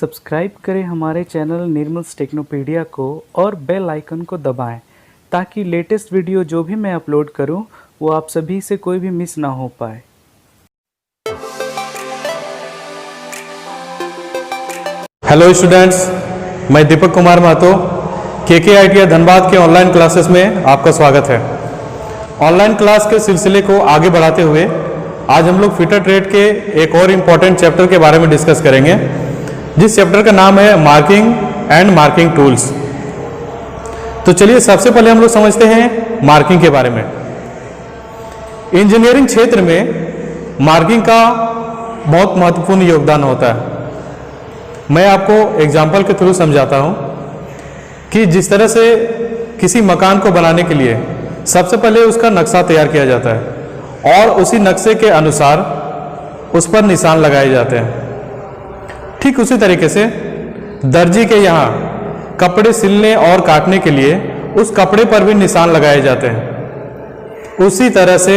Subscribe करें हमारे channel निर्मल्स टेक्नोपीडिया को और बेल आइकन को दबाएं ताकि लेटेस्ट वीडियो जो भी मैं अपलोड करूं वो आप सभी से कोई भी मिस ना हो पाए। हेलो स्टूडेंट्स, मैं दीपक कुमार महतो KK ITI धनबाद के ऑनलाइन क्लासेस में आपका स्वागत है। ऑनलाइन क्लास के सिलसिले को आगे बढ़ाते हुए आज हम लोग फिटर ट्रेड के एक और इम्पॉर्टेंट चैप्टर के बारे में डिस्कस करेंगे, जिस चैप्टर का नाम है मार्किंग एंड मार्किंग टूल्स। तो चलिए सबसे पहले हम लोग समझते हैं मार्किंग के बारे में। इंजीनियरिंग क्षेत्र में मार्किंग का बहुत महत्वपूर्ण योगदान होता है। मैं आपको एग्जाम्पल के थ्रू समझाता हूं कि जिस तरह से किसी मकान को बनाने के लिए सबसे पहले उसका नक्शा तैयार किया जाता है और उसी नक्शे के अनुसार उस पर निशान लगाए जाते हैं। ठीक उसी तरीके से दर्जी के यहाँ कपड़े सिलने और काटने के लिए उस कपड़े पर भी निशान लगाए जाते हैं। उसी तरह से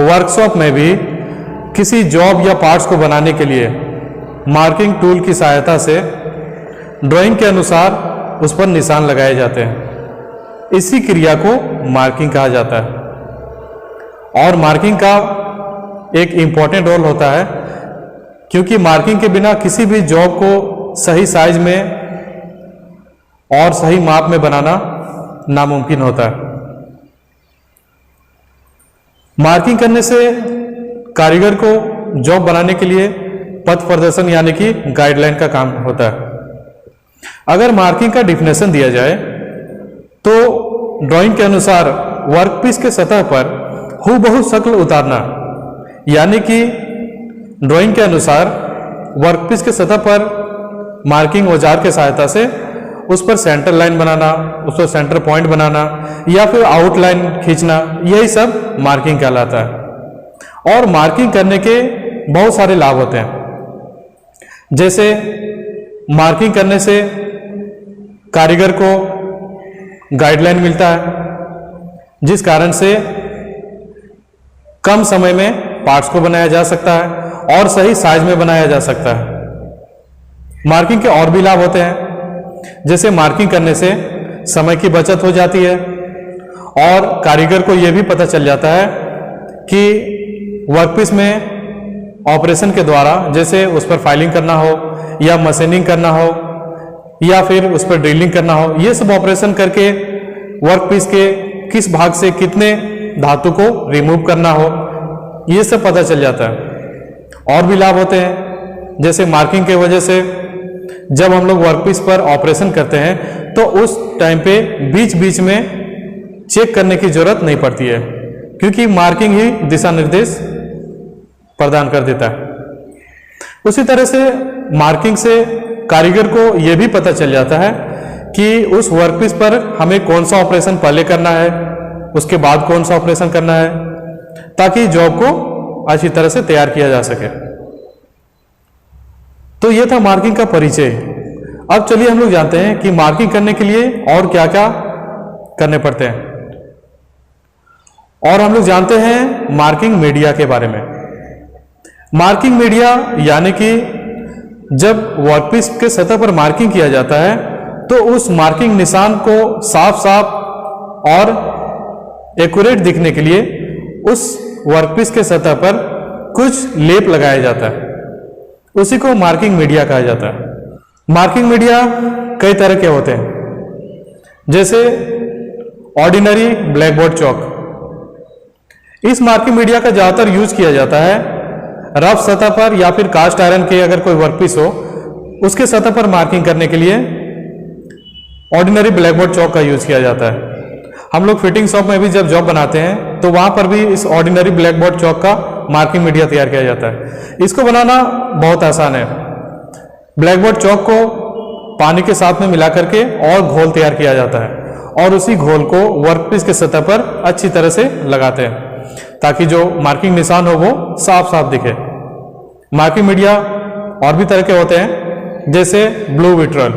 वर्कशॉप में भी किसी जॉब या पार्ट्स को बनाने के लिए मार्किंग टूल की सहायता से ड्राइंग के अनुसार उस पर निशान लगाए जाते हैं। इसी क्रिया को मार्किंग कहा जाता है और मार्किंग का एक इम्पॉर्टेंट रोल होता है, क्योंकि मार्किंग के बिना किसी भी जॉब को सही साइज में और सही माप में बनाना नामुमकिन होता है। मार्किंग करने से कारीगर को जॉब बनाने के लिए पथ प्रदर्शन यानी कि गाइडलाइन का काम होता है। अगर मार्किंग का डिफिनेशन दिया जाए तो ड्राइंग के अनुसार वर्कपीस के सतह पर हूबहू शक्ल उतारना, यानी कि ड्राइंग के अनुसार वर्कपीस के सतह पर मार्किंग औजार के सहायता से उस पर सेंटर लाइन बनाना, उस पर सेंटर पॉइंट बनाना या फिर आउटलाइन खींचना, यही सब मार्किंग कहलाता है। और मार्किंग करने के बहुत सारे लाभ होते हैं। जैसे मार्किंग करने से कारीगर को गाइडलाइन मिलता है, जिस कारण से कम समय में पार्ट्स को बनाया जा सकता है और सही साइज में बनाया जा सकता है। मार्किंग के और भी लाभ होते हैं, जैसे मार्किंग करने से समय की बचत हो जाती है और कारीगर को यह भी पता चल जाता है कि वर्कपीस में ऑपरेशन के द्वारा, जैसे उस पर फाइलिंग करना हो या मशीनिंग करना हो या फिर उस पर ड्रिलिंग करना हो, ये सब ऑपरेशन करके वर्कपीस के किस भाग से कितने धातु को रिमूव करना हो, ये सब पता चल जाता है। और भी लाभ होते हैं, जैसे मार्किंग के वजह से जब हम लोग वर्कपीस पर ऑपरेशन करते हैं तो उस टाइम पे बीच बीच में चेक करने की जरूरत नहीं पड़ती है, क्योंकि मार्किंग ही दिशा निर्देश प्रदान कर देता है। उसी तरह से मार्किंग से कारीगर को यह भी पता चल जाता है कि उस वर्कपीस पर हमें कौन सा ऑपरेशन पहले करना है, उसके बाद कौन सा ऑपरेशन करना है, ताकि जॉब को अच्छी तरह से तैयार किया जा सके। तो यह था मार्किंग का परिचय। अब चलिए हम लोग जानते हैं कि मार्किंग करने के लिए और क्या क्या करने पड़ते हैं। और हम लोग जानते हैं मार्किंग मीडिया के बारे में। मार्किंग मीडिया यानी कि जब वर्कपीस के सतह पर मार्किंग किया जाता है तो उस मार्किंग निशान को साफ साफ और एक्यूरेट दिखने के लिए उस वर्कपीस के सतह पर कुछ लेप लगाया जाता है, उसी को मार्किंग मीडिया कहा जाता है। मार्किंग मीडिया कई तरह के होते हैं, जैसे ऑर्डिनरी ब्लैकबोर्ड चौक। इस मार्किंग मीडिया का ज्यादातर यूज किया जाता है रफ सतह पर या फिर कास्ट आयरन के अगर कोई वर्कपीस हो उसके सतह पर मार्किंग करने के लिए ऑर्डिनरी ब्लैकबोर्ड चौक का यूज किया जाता है। हम लोग फिटिंग शॉप में भी जब जॉब बनाते हैं तो वहां पर भी इस ऑर्डिनरी ब्लैकबोर्ड चौक का मार्किंग मीडिया तैयार किया जाता है। इसको बनाना बहुत आसान है। ब्लैकबोर्ड चौक को पानी के साथ में मिला करके और घोल तैयार किया जाता है और उसी घोल को वर्कपीस के सतह पर अच्छी तरह से लगाते हैं ताकि जो मार्किंग निशान हो वो साफ साफ दिखे। मार्किंग मीडिया और भी तरह के होते हैं, जैसे ब्लू विट्रल।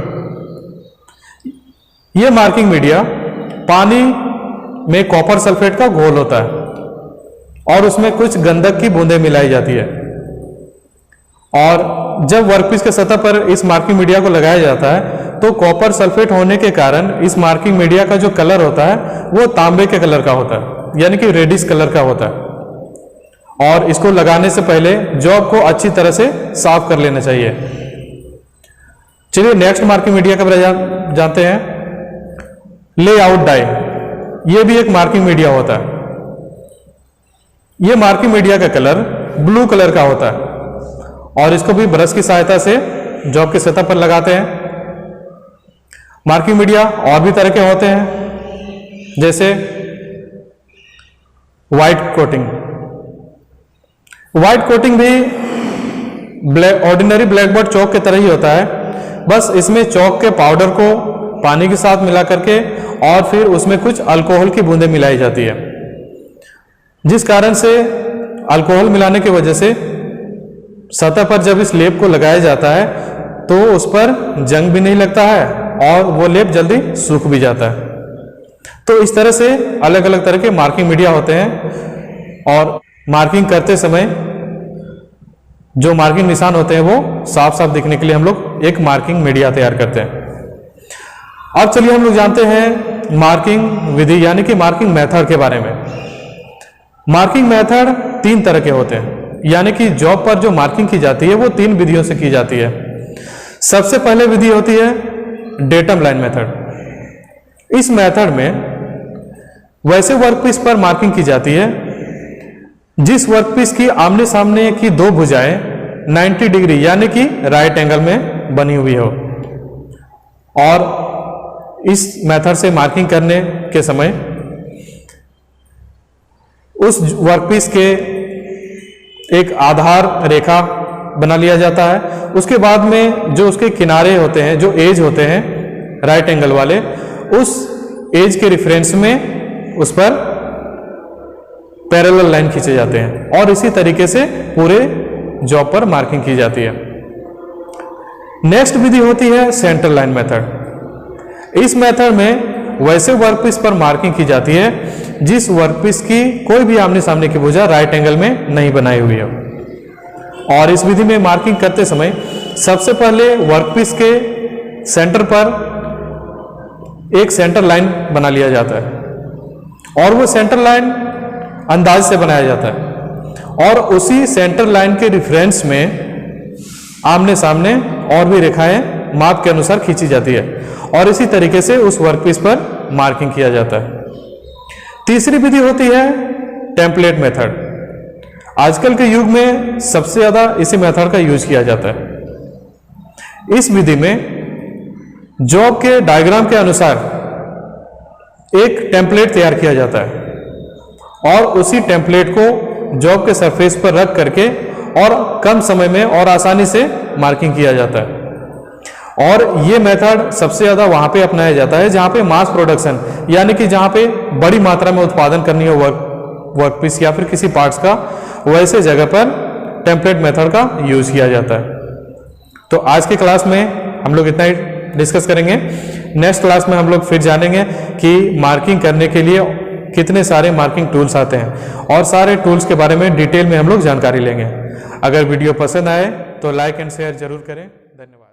यह मार्किंग मीडिया पानी में कॉपर सल्फेट का घोल होता है और उसमें कुछ गंधक की बूंदें मिलाई जाती है और जब वर्कपीस के सतह पर इस मार्किंग मीडिया को लगाया जाता है तो कॉपर सल्फेट होने के कारण इस मार्किंग मीडिया का जो कलर होता है वो तांबे के कलर का होता है, यानी कि रेडिश कलर का होता है। और इसको लगाने से पहले जॉब को अच्छी तरह से साफ कर लेना चाहिए। चलिए नेक्स्ट मार्किंग मीडिया के बारे में जानते हैं। लेआउट डाई, ये भी एक मार्किंग मीडिया होता है। ये मार्किंग मीडिया का कलर ब्लू कलर का होता है और इसको भी ब्रश की सहायता से जॉब की सतह पर लगाते हैं। मार्किंग मीडिया और भी तरह के होते हैं, जैसे व्हाइट कोटिंग। व्हाइट कोटिंग भी ऑर्डिनरी ब्लैकबोर्ड चौक के तरह ही होता है, बस इसमें चौक के पाउडर को पानी के साथ मिला करके और फिर उसमें कुछ अल्कोहल की बूंदें मिलाई जाती है, जिस कारण से अल्कोहल मिलाने की वजह से सतह पर जब इस लेप को लगाया जाता है तो उस पर जंग भी नहीं लगता है और वो लेप जल्दी सूख भी जाता है। तो इस तरह से अलग अलग तरह के मार्किंग मीडिया होते हैं और मार्किंग करते समय जो मार्किंग निशान होते हैं वो साफ साफ दिखने के लिए हम लोग एक मार्किंग मीडिया तैयार करते हैं। अब चलिए हम लोग जानते हैं मार्किंग विधि यानी कि मार्किंग मेथड के बारे में। मार्किंग मेथड 3 तरह के होते हैं, यानी कि जॉब पर जो मार्किंग की जाती है वो 3 विधियों से की जाती है। सबसे पहले विधि होती है डेटम लाइन मेथड। इस मेथड में वैसे वर्कपीस पर मार्किंग की जाती है जिस वर्कपीस की आमने सामने की 2 भुजाएं 90 डिग्री यानी कि राइट एंगल में बनी हुई हो। और इस मेथड से मार्किंग करने के समय उस वर्कपीस के एक आधार रेखा बना लिया जाता है। उसके बाद में जो उसके किनारे होते हैं, जो एज होते हैं राइट एंगल वाले, उस एज के रेफरेंस में उस पर पैरेलल लाइन खींचे जाते हैं और इसी तरीके से पूरे जॉब पर मार्किंग की जाती है। नेक्स्ट विधि होती है सेंटर लाइन मेथड। इस मेथड में वैसे वर्कपीस पर मार्किंग की जाती है जिस वर्कपीस की कोई भी आमने सामने की भुजा राइट एंगल में नहीं बनाई हुई है। और इस विधि में मार्किंग करते समय सबसे पहले वर्कपीस के सेंटर पर एक सेंटर लाइन बना लिया जाता है और वो सेंटर लाइन अंदाज से बनाया जाता है और उसी सेंटर लाइन के रेफरेंस में आमने सामने और भी रेखाएं माप के अनुसार खींची जाती है और इसी तरीके से उस वर्कपीस पर मार्किंग किया जाता है। तीसरी विधि होती है टेम्पलेट मेथड। आजकल के युग में सबसे ज्यादा इसी मेथड का यूज किया जाता है। इस विधि में जॉब के डायग्राम के अनुसार एक टेम्पलेट तैयार किया जाता है और उसी टेम्पलेट को जॉब के सरफेस पर रख करके और कम समय में और आसानी से मार्किंग किया जाता है। और ये मेथड सबसे ज़्यादा वहाँ पे अपनाया जाता है जहाँ पे मास प्रोडक्शन यानी कि जहाँ पे बड़ी मात्रा में उत्पादन करनी हो वर्कपीस या फिर किसी पार्ट्स का, वैसे जगह पर टेम्पलेट मेथड का यूज़ किया जाता है। तो आज की क्लास में हम लोग इतना ही डिस्कस करेंगे। नेक्स्ट क्लास में हम लोग फिर जानेंगे कि मार्किंग करने के लिए कितने सारे मार्किंग टूल्स आते हैं और सारे टूल्स के बारे में डिटेल में हम लोग जानकारी लेंगे। अगर वीडियो पसंद आए तो लाइक एंड शेयर जरूर करें। धन्यवाद।